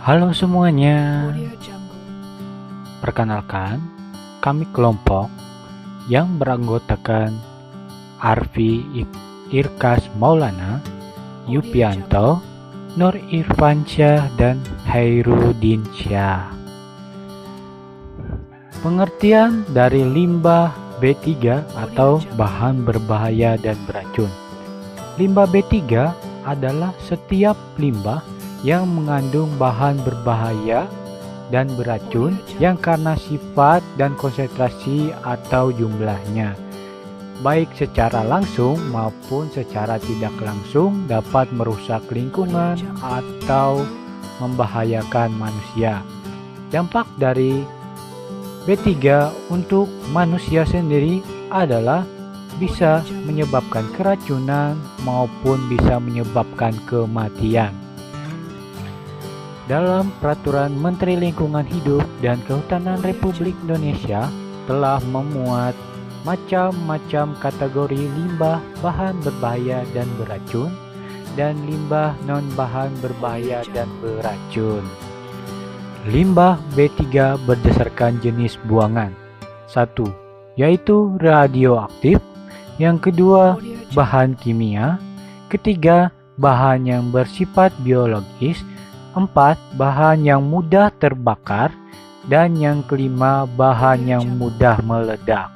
Halo semuanya, perkenalkan kami kelompok yang beranggotakan Arfi Irkas Maulana, Yupianto, Nur Irfansyah, dan Hairudin Syah. Pengertian dari limbah B3 atau bahan berbahaya dan beracun. Limbah B3 adalah setiap limbah yang mengandung bahan berbahaya dan beracun yang karena sifat dan konsentrasi atau jumlahnya, baik secara langsung maupun secara tidak langsung, dapat merusak lingkungan atau membahayakan manusia. Dampak dari B3 untuk manusia sendiri adalah bisa menyebabkan keracunan maupun bisa menyebabkan kematian. Dalam Peraturan Menteri Lingkungan Hidup dan Kehutanan Republik Indonesia telah memuat macam-macam kategori limbah bahan berbahaya dan beracun dan limbah non-bahan berbahaya dan beracun. Limbah B3 berdasarkan jenis buangan. 1. Yaitu radioaktif. Yang kedua, bahan kimia. Ketiga, bahan yang bersifat biologis. 4. Bahan yang mudah terbakar. Dan yang kelima, bahan yang mudah meledak.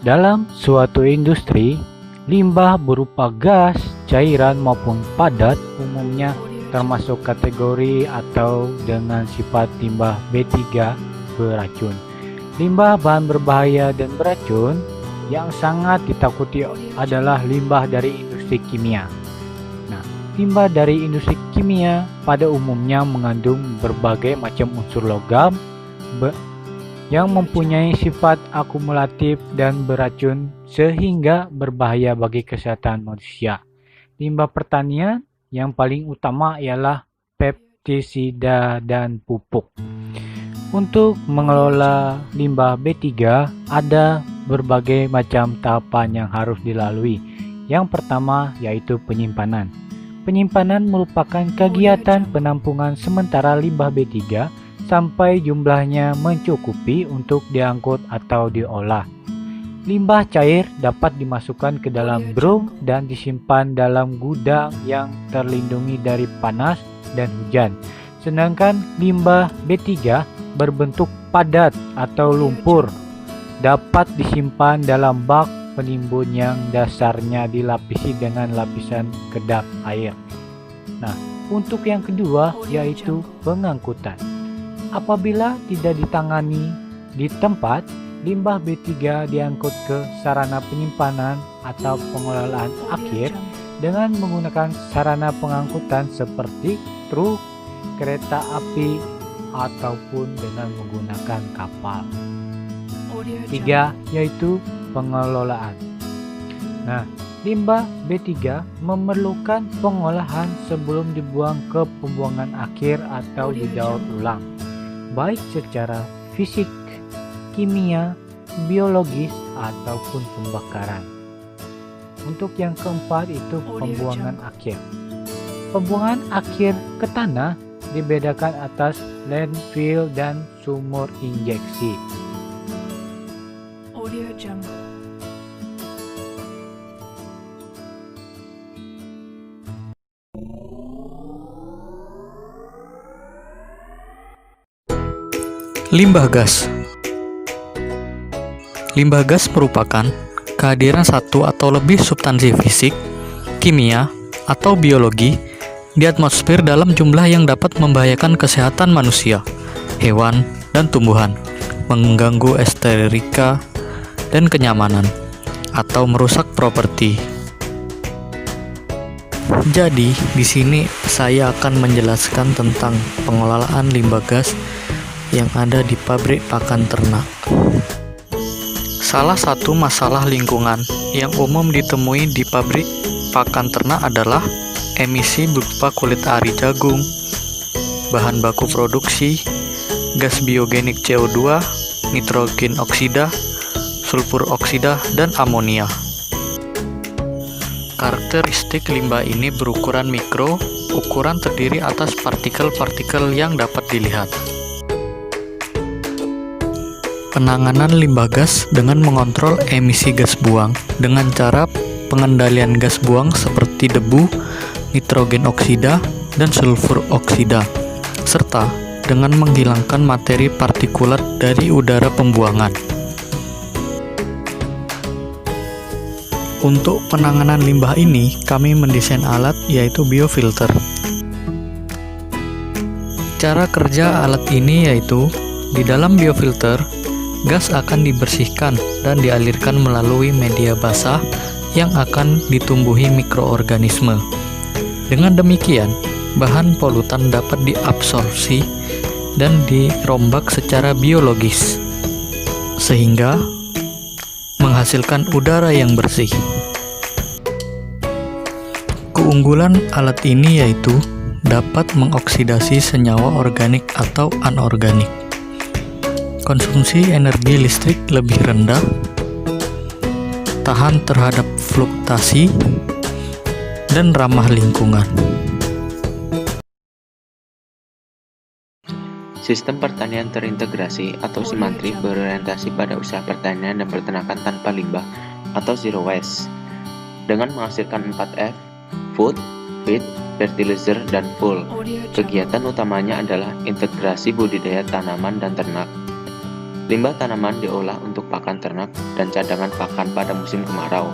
Dalam suatu industri, limbah berupa gas, cairan maupun padat umumnya termasuk kategori atau dengan sifat limbah B3 beracun. Limbah bahan berbahaya dan beracun yang sangat ditakuti adalah limbah dari industri kimia. Limbah dari industri kimia pada umumnya mengandung berbagai macam unsur logam yang mempunyai sifat akumulatif dan beracun sehingga berbahaya bagi kesehatan manusia. Limbah pertanian yang paling utama ialah pestisida dan pupuk. Untuk mengelola limbah B3 ada berbagai macam tahapan yang harus dilalui. Yang pertama yaitu penyimpanan. Penyimpanan merupakan kegiatan penampungan sementara limbah B3 sampai jumlahnya mencukupi untuk diangkut atau diolah. Limbah cair dapat dimasukkan ke dalam drum dan disimpan dalam gudang yang terlindungi dari panas dan hujan. Sedangkan limbah B3 berbentuk padat atau lumpur dapat disimpan dalam bak penimbun yang dasarnya dilapisi dengan lapisan kedap air. Nah, untuk yang kedua yaitu pengangkutan. Apabila tidak ditangani di tempat, limbah B3 diangkut ke sarana penyimpanan atau pengelolaan akhir dengan menggunakan sarana pengangkutan seperti truk, kereta api, ataupun dengan menggunakan kapal. 3. Yaitu pengelolaan. Nah, limbah B3 memerlukan pengolahan sebelum dibuang ke pembuangan akhir atau didaur ulang, baik secara fisik, kimia, biologis, ataupun pembakaran. Untuk yang keempat itu pembuangan akhir. Pembuangan akhir ke tanah dibedakan atas landfill dan sumur injeksi. Limbah gas. Limbah gas merupakan kehadiran satu atau lebih substansi fisik, kimia, atau biologi di atmosfer dalam jumlah yang dapat membahayakan kesehatan manusia, hewan, dan tumbuhan, mengganggu estetika dan kenyamanan, atau merusak properti. Jadi, di sini saya akan menjelaskan tentang pengelolaan limbah gas yang ada di pabrik pakan ternak. Salah satu masalah lingkungan yang umum ditemui di pabrik pakan ternak adalah emisi berupa kulit ari jagung, bahan baku produksi, gas biogenik CO2, nitrogen oksida, sulfur oksida, dan amonia. Karakteristik limbah ini berukuran mikro ukuran terdiri atas partikel-partikel yang dapat dilihat. Penanganan limbah gas dengan mengontrol emisi gas buang dengan cara pengendalian gas buang seperti debu, nitrogen oksida, dan sulfur oksida, serta dengan menghilangkan materi partikulat dari udara pembuangan. Untuk penanganan limbah ini, kami mendesain alat yaitu biofilter. Cara kerja alat ini yaitu, di dalam biofilter, gas akan dibersihkan dan dialirkan melalui media basah yang akan ditumbuhi mikroorganisme. Dengan demikian, bahan polutan dapat diabsorpsi dan dirombak secara biologis, sehingga menghasilkan udara yang bersih. Keunggulan alat ini yaitu dapat mengoksidasi senyawa organik atau anorganik. Konsumsi energi listrik lebih rendah, tahan terhadap fluktuasi, dan ramah lingkungan. Sistem pertanian terintegrasi atau simantri berorientasi pada usaha pertanian dan peternakan tanpa limbah atau zero waste dengan menghasilkan 4F, food, feed, fertilizer, dan fuel. Kegiatan utamanya adalah integrasi budidaya tanaman dan ternak. Limbah tanaman diolah untuk pakan ternak dan cadangan pakan pada musim kemarau.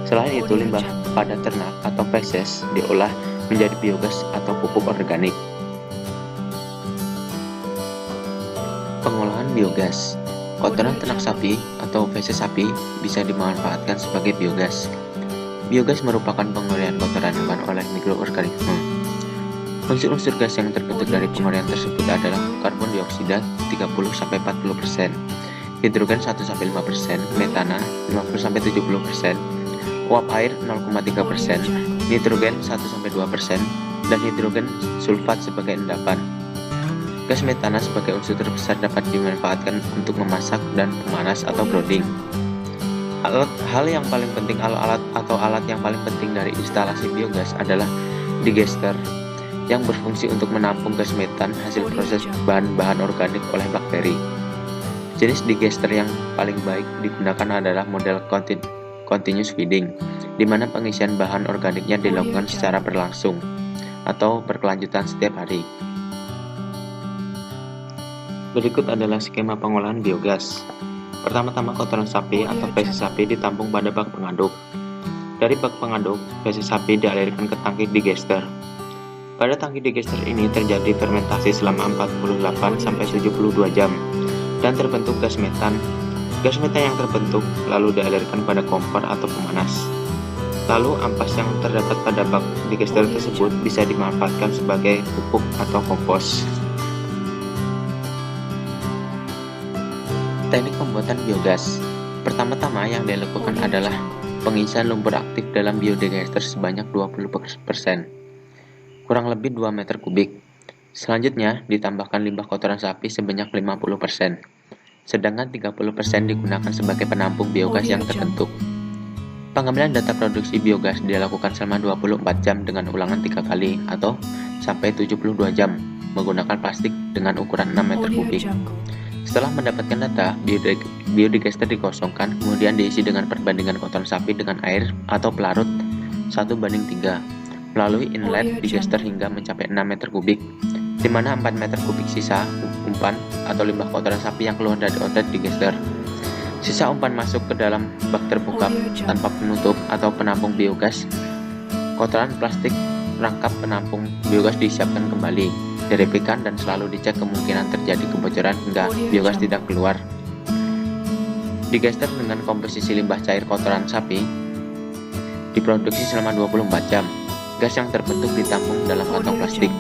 Selain itu, limbah pada ternak atau feses diolah menjadi biogas atau pupuk organik. Pengolahan biogas. Kotoran ternak sapi atau feses sapi bisa dimanfaatkan sebagai biogas. Biogas merupakan penguraian kotoran hewan oleh mikroorganisme. Unsur-unsur gas yang terbentuk dari penguraian tersebut adalah karbon dioksida 30-40%, hidrogen 1-5%, metana 50-70%, uap air 0,3%, nitrogen 1-2%, dan hidrogen sulfat sebagai endapan. Gas metana sebagai unsur terbesar dapat dimanfaatkan untuk memasak dan pemanas atau brooding. Hal yang paling penting alat yang paling penting dari instalasi biogas adalah digester yang berfungsi untuk menampung gas metan hasil proses bahan-bahan organik oleh bakteri. Jenis digester yang paling baik digunakan adalah model continuous feeding, di mana pengisian bahan organiknya dilakukan secara berlangsung atau berkelanjutan setiap hari. Berikut adalah skema pengolahan biogas. Pertama-tama, kotoran sapi atau feses sapi ditampung pada bak pengaduk. Dari bak pengaduk, feses sapi dialirkan ke tangki digester. Pada tangki digester ini terjadi fermentasi selama 48-72 jam dan terbentuk gas metan. Gas metan yang terbentuk lalu dialirkan pada kompor atau pemanas. Lalu ampas yang terdapat pada bak digester tersebut bisa dimanfaatkan sebagai pupuk atau kompos. Teknik pembuatan biogas. Pertama-tama yang dilakukan adalah pengisian lumpur aktif dalam biodigester sebanyak 20%, kurang lebih 2 meter kubik. Selanjutnya ditambahkan limbah kotoran sapi sebanyak 50%, sedangkan 30% digunakan sebagai penampung biogas yang terbentuk. Pengambilan data produksi biogas dilakukan selama 24 jam dengan ulangan 3 kali atau sampai 72 jam menggunakan plastik dengan ukuran 6 meter kubik. Setelah mendapatkan data, biodigester dikosongkan, kemudian diisi dengan perbandingan kotoran sapi dengan air atau pelarut 1:3 melalui inlet digester hingga mencapai 6 meter kubik, di mana 4 meter kubik sisa umpan atau limbah kotoran sapi yang keluar dari outlet digester. Sisa umpan masuk ke dalam bak terbuka tanpa penutup atau penampung biogas. Kotoran plastik rangkap penampung biogas disiapkan kembali, dirapikan dan selalu dicek kemungkinan terjadi kebocoran hingga biogas tidak keluar. Digester dengan komposisi limbah cair kotoran sapi diproduksi selama 24 jam. Gas yang terbentuk ditampung dalam kantong plastik.